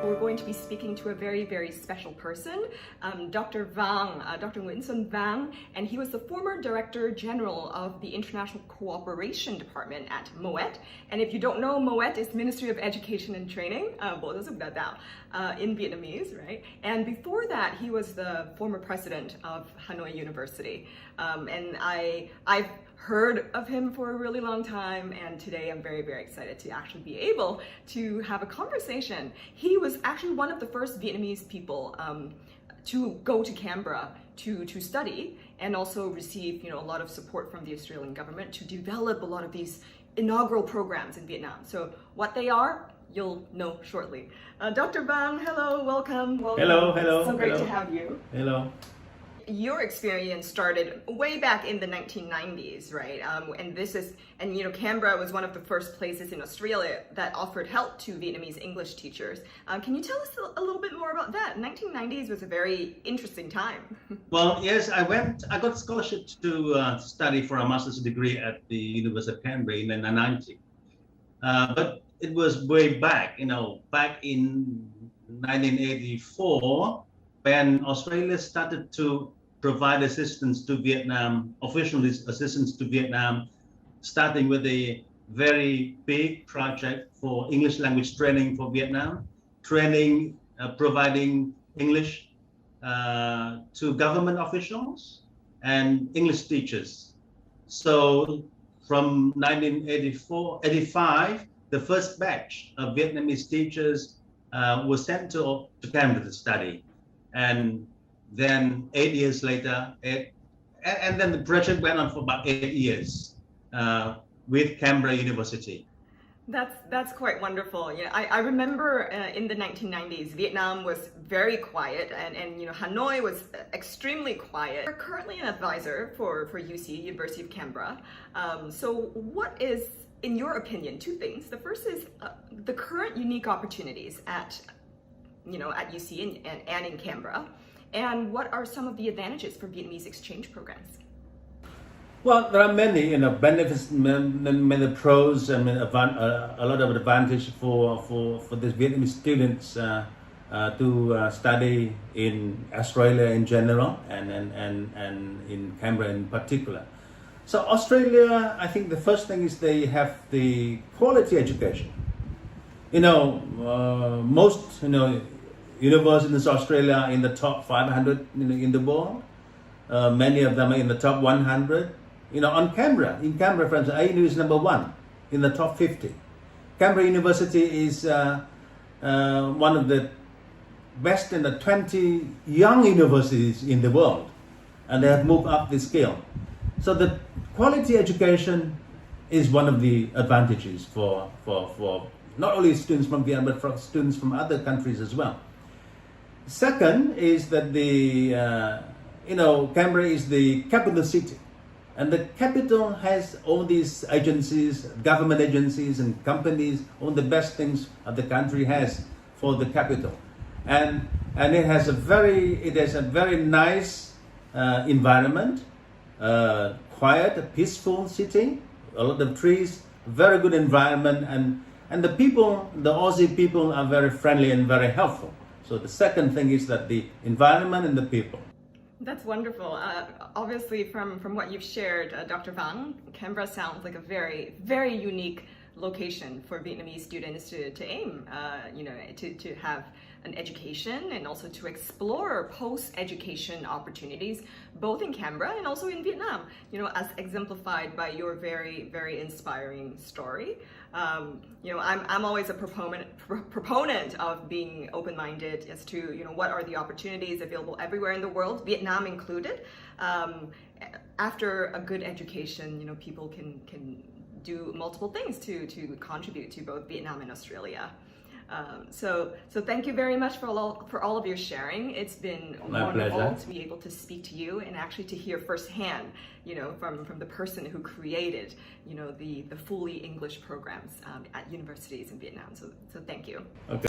We're going to be speaking to a very, very special person, Dr. Vang, Dr. Nguõen Xuân Vang, and he was the former Director General of the International Cooperation Department at MOET. And if you don't know, MOET is Ministry of Education and Training, Bộ Giáo dục Đào tạo, in Vietnamese, right? And before that, he was the former president of Hanoi University. And I've heard of him for a really long time, and today I'm very, very excited to actually be able to have a conversation. He was actually one of the first Vietnamese people to go to Canberra to study, and also receive a lot of support from the Australian government to develop a lot of these inaugural programs in Vietnam. So what they are, you'll know shortly. Dr. Vang, hello, welcome. Hello. So great to have you. Hello. Your experience started way back in the 1990s, right? And Canberra was one of the first places in Australia that offered help to Vietnamese English teachers. Can you tell us a little bit more about that? 1990s was a very interesting time. Well, yes, I got scholarship to study for a master's degree at the University of Canberra in 1990. But it was way back, back in 1984, when Australia started to provide assistance to Vietnam, official assistance to Vietnam, starting with a very big project for English language training for Vietnam, providing English to government officials and English teachers. So from 1985, the first batch of Vietnamese teachers was sent to Canberra to study. And then 8 years later, and then the project went on for about 8 years with Canberra University. That's quite wonderful. I remember in the 1990s, Vietnam was very quiet, and Hanoi was extremely quiet. You're currently an advisor for UC, University of Canberra. So what is, in your opinion, two things. The first is the current unique opportunities at UC and in Canberra, and what are some of the advantages for Vietnamese exchange programs? Well, there are many, benefits, many pros, a lot of advantage for these Vietnamese students to study in Australia in general and in Canberra in particular. So Australia, I think the first thing is they have the quality education. Most universities in Australia are in the top 500 in the world. Many of them are in the top 100. In Canberra, for instance, ANU is number 1 in the top 50. Canberra University is one of the best in the 20 young universities in the world, and they have moved up the scale. So the quality education is one of the advantages for not only students from Vietnam, but for students from other countries as well. Second is that Canberra is the capital city, and the capital has all these agencies, government agencies and companies, all the best things the country has for the capital, and it has a very nice environment, quiet, peaceful city, a lot of trees, very good environment, and the people, the Aussie people, are very friendly and very helpful. So the second thing is that the environment and the people. That's wonderful. Obviously, from what you've shared, Dr. Vang, Canberra sounds like a very, very unique location for Vietnamese students to aim, to have an education and also to explore post-education opportunities, both in Canberra and also in Vietnam, as exemplified by your very, very inspiring story. I'm always a proponent of being open-minded as to, what are the opportunities available everywhere in the world, Vietnam included. After a good education, people can do multiple things to contribute to both Vietnam and Australia. So thank you very much for all of your sharing. It's been wonderful to be able to speak to you and actually to hear firsthand, from the person who created, the fully English programs at universities in Vietnam. So thank you. Okay.